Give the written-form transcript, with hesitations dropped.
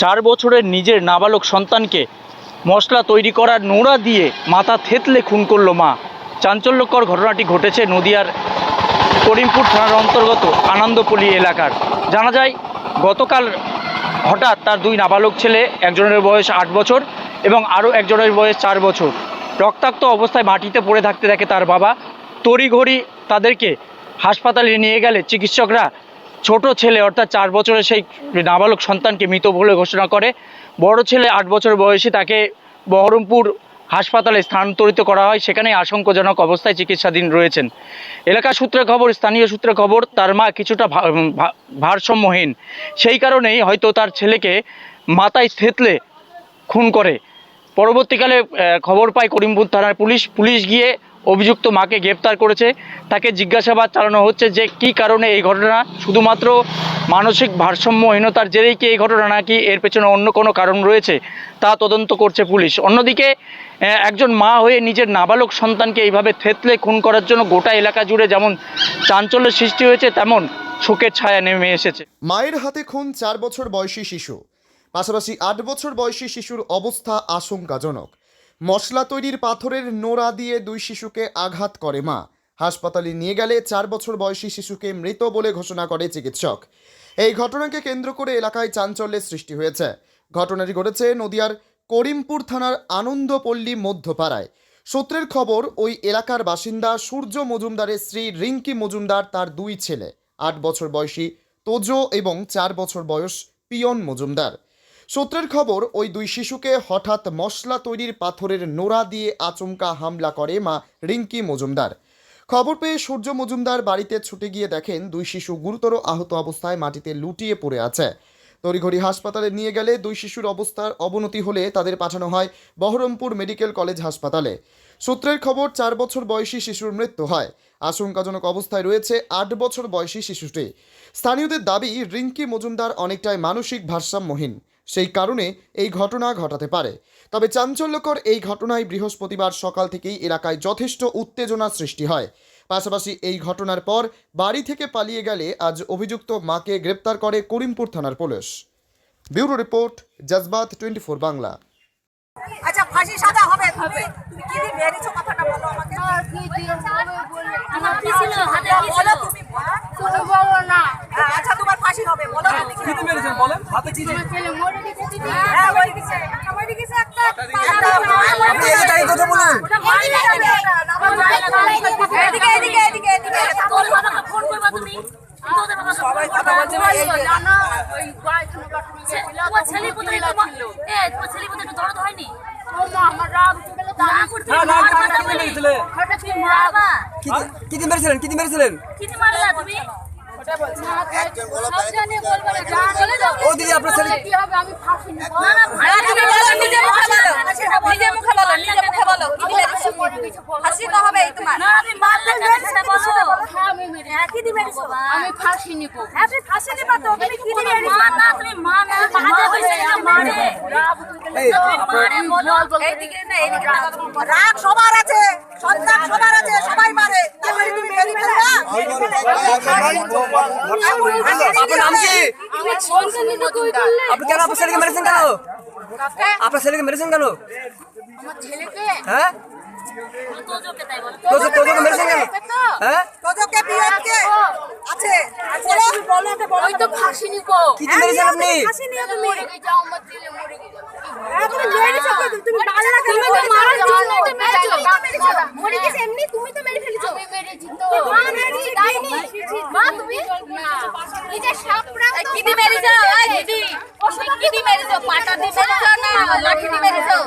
4 বছরের নিজের নাবালক সন্তানকে মশলা তৈরি করার নোড়া দিয়ে মাথা থেতলে খুন করল মা। চাঞ্চল্যকর ঘটনাটি ঘটেছে নদিয়ার করিমপুর থানার অন্তর্গত আনন্দপল্লী এলাকার। জানা যায় গতকাল হঠাৎ তার 2 নাবালক ছেলে, একজনের বয়স 8 বছর এবং আরও একজনের বয়স 4 বছর, রক্তাক্ত অবস্থায় মাটিতে পড়ে থাকতে দেখে তার বাবা। তড়িঘড়ি তাদেরকে হাসপাতালে নিয়ে গেলে চিকিৎসকরা ছোট ছেলে অর্থাৎ 4 বছরের সেই নাবালক সন্তানকে মৃত বলে ঘোষণা করে। বড় ছেলে 8 বছর বয়সী, তাকে বহরমপুর হাসপাতালে স্থানান্তরিত করা হয়। সেখানেই আশঙ্কাজনক অবস্থায় চিকিৎসাধীন রয়েছেন। এলাকা সূত্রে খবর, স্থানীয় সূত্রে খবর, তার মা কিছুটা ভারসাম্যহীন, সেই কারণেই হয়তো তার ছেলেকে মাথায় থেতলে খুন করে। পরবর্তীকালে খবর পায় করিমপুর থানার পুলিশ গিয়ে অভিযুক্ত মাকে গ্রেপ্তার করেছে। তাকে জিজ্ঞাসাবাদ চালানো হচ্ছে যে কী কারণে এই ঘটনা, শুধুমাত্র মানসিক ভারসাম্যহীনতার জেরেই কি এই ঘটনা, নাকি এর পেছনে অন্য কোনো কারণ রয়েছে, তা তদন্ত করছে পুলিশ। অন্যদিকে একজন মা হয়ে নিজের নাবালক সন্তানকে এইভাবে থেতলে খুন করার জন্য গোটা এলাকা জুড়ে যেমন চাঞ্চল্যের সৃষ্টি হয়েছে, তেমন শোকের ছায়া নেমে এসেছে। মায়ের হাতে খুন 4 বছর বয়সী শিশু, পাশাপাশি 8 বছর বয়সী শিশুর অবস্থা আশঙ্কাজনক। মশলা তৈরির পাথরের নোড়া দিয়ে 2 শিশুকে আঘাত করে মা। হাসপাতালে নিয়ে গেলে 4 বছর বয়সী শিশুকে মৃত বলে ঘোষণা করে চিকিৎসক। এই ঘটনাকে কেন্দ্র করে এলাকায় চাঞ্চল্যের সৃষ্টি হয়েছে। ঘটনাটি ঘটেছে নদিয়ার করিমপুর থানার আনন্দপল্লী মধ্যপাড়ায়। সূত্রের খবর, ওই এলাকার বাসিন্দা সূর্য মজুমদারের স্ত্রী রিঙ্কি মজুমদার, তার 2 ছেলে, 8 বছর বয়সী তোজো এবং 4 বছর বয়স পিয়ন মজুমদার। সূত্রের খবর, ওই 2 শিশুকে হঠাৎ মশলা তৈরির পাথরের নোড়া দিয়ে আচমকা হামলা করে মা রিঙ্কি মজুমদার। খবর পেয়ে সূর্য মজুমদার বাড়িতে ছুটে গিয়ে দেখেন 2 শিশু গুরুতর আহত অবস্থায় মাটিতে লুটিয়ে পড়ে আছে। তড়িঘড়ি হাসপাতালে নিয়ে গেলে 2 শিশুর অবস্থার অবনতি হলে তাদের পাঠানো হয় বহরমপুর মেডিকেল কলেজ হাসপাতালে। সূত্রের খবর, 4 বছর বয়সী শিশুর মৃত্যু হয়। আশঙ্কাজনক অবস্থায় রয়েছে 8 বছর বয়সী শিশুটি। স্থানীয়দের দাবি, রিঙ্কি মজুমদার অনেকটাই মানসিক ভারসাম্যহীন, সেই কারণে এই ঘটনা ঘটাতে পারে। তবে চাঞ্চল্যকর এই ঘটনায় বৃহস্পতিবার সকাল থেকেই এলাকায় যথেষ্ট উত্তেজনা সৃষ্টি হয়। পাশাপাশি এই ঘটনার পর বাড়ি থেকে পালিয়ে গেলে আজ অভিযুক্ত মাকে গ্রেপ্তার করে করিমপুর থানার পুলিশ। Bureau report, জজবাত 24 Bangla. আচ্ছা, ফাঁসি সাজা হবে। তুমি কি দিয়ে মেরেছো, কথাটা বলো আমাকে। কি দিয়ে বলে আমার কি ছিল হাতে, কি ছিল বলো তুমি, তুমি বলো না। আচ্ছা, তোমার ফাঁসি হবে, বলো তুমি কি দিয়ে মেরেছেন বলেন, হাতে কি দিয়ে? আমার ছেলে মরে গেছে দিদি। হ্যাঁ, মরে গেছে একটা আপনি এই জায়গায় কথা বলুন। ওটা মারি না কেন? এদিকে এদিকে এদিকে এদিকে তোর বাবাকে ফোন করবা তুমি। তোদের বাবা সবাই কথা বলছে না, এই যে। না ওই গায়খানা কাটুনি ছিল। তোমার ছেলে কোথায় তোমার? তোমার ছেলে কোথায় একটু দরদ হয়নি? ও মা, আমার রাগ উঠে গেল। না করতে না কি মেরেছিলে? হঠাৎ কি মারবা? কি দিয়ে মেরেছিলেন? কি দিয়ে মেরেছিলেন? কি দিয়ে মারলা তুমি? সব জানি বলবো না, যা চলে যাও। ও দিদি, আপনার ছেলে কি হবে? আমি ফাঁসি নিব না। আরে তুমি বলো, নিজে মুখে বলো, নিজে মুখে বলো, নিজে মুখে বলো, কি দিয়ে মেরেছো? ফাঁসি তো হবে তোমার। না আমি মারলে কেন বলো? হ্যাঁ আমি মেরেছি। হ্যাঁ, কি দিয়ে মেরেছো? আমি ফাঁসি নিব। হ্যাঁ, তুমি ফাঁসি নিবা তো, তুমি কি দিয়ে মেরেছো? মা না, তুমি মা না, হাতে হইছে এটা মারে। এই মারে বলো। এইদিকে না, এইদিকে না। রাগ সবার আছে, সন্তান সবার আছে, সবাই মারে। তাহলে তুমি মেরে ফেলবা? আপনার নাম কি? আমার সন্তানই তো কই করলে? আপনি কেন আপনার ছেলেকে মেরেছেন কেন? আপনার ছেলেকে মেরেছেন কেন? আমার ছেলেকে হ্যাঁ, তোজোকে তাই বলো। তোজোকে মেরেছেন কেন? হ্যাঁ, তোদেরকে বিয়েকে আছে, বলো, তুমি বলো, ওকে বলো। ওই তো ফাঁসি নিব। কি দিয়ে মেরেছেন আপনি? ফাঁসি নিয়ে তুমি। মরে গেছে, আমার ছেলে মরে গেছে। হ্যাঁ, তুমি মেরেছো, তুমি পারলে না কেন? তুমি তো মারার জন্য তো মেরেছো। মরে গেছে এমনি, তুমি তো মেরে ফেলেছো। আমি মেরেছি তো। মা মেরেছি, দাইনি। মা তুমি না নিজে সাপড়া তো। কি দিয়ে মেরেছো? এই দিদি কি দিয়ে মেরেছো? পাটা দিয়ে মেরেছো না লাঠি দিয়ে মেরেছো?